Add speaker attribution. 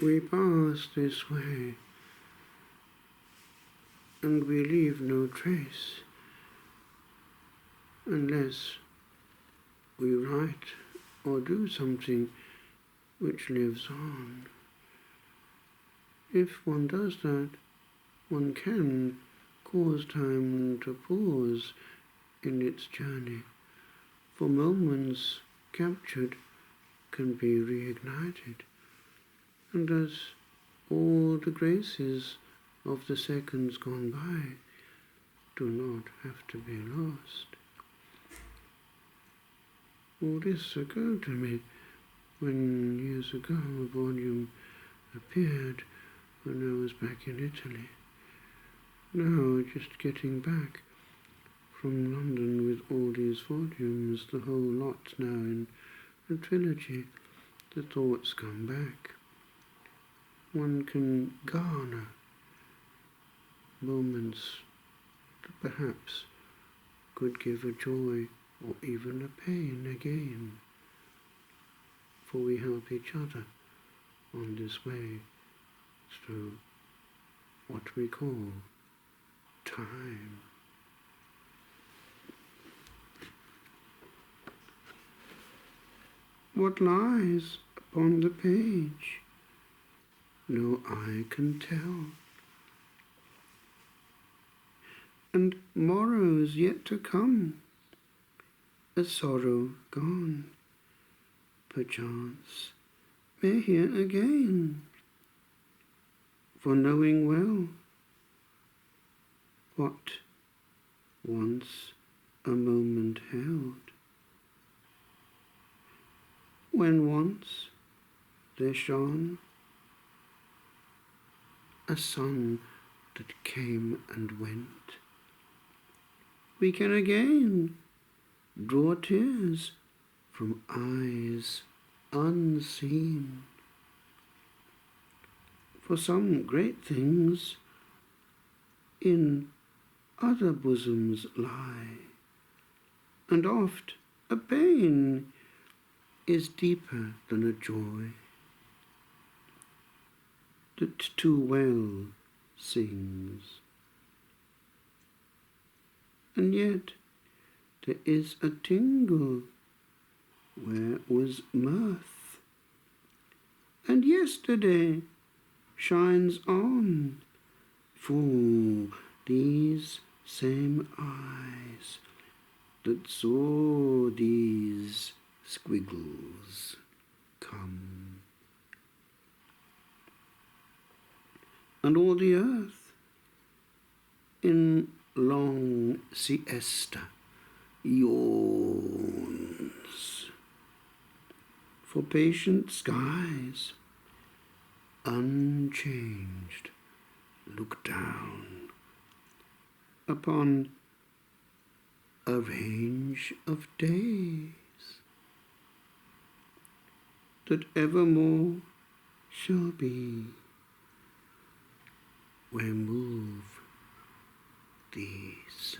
Speaker 1: We pass this way, and we leave no trace unless we write or do something which lives on. If one does that, one can cause time to pause in its journey, for moments captured can be reignited, and as all the graces of the seconds gone by do not have to be lost. All this occurred to me when years ago a volume appeared when I was back in Italy. Now, just getting back from London with all these volumes, the whole lot now in a trilogy, the thoughts come back. One can garner moments that perhaps could give a joy or even a pain again, for we help each other on this way through what we call time. What lies upon the page, no eye can tell, and morrows yet to come, a sorrow gone, perchance may hear again, for knowing well what once a moment held, when once there shone a sun that came and went, we can again draw tears from eyes unseen. For some great things in other bosoms lie, and oft a pain is deeper than a joy that too well sings. And yet there is a tingle where was mirth, and yesterday shines on full these same eyes that saw these squiggles come. And all the earth in long siesta yawns, for patient skies unchanged look down upon a range of days that evermore shall be, where move these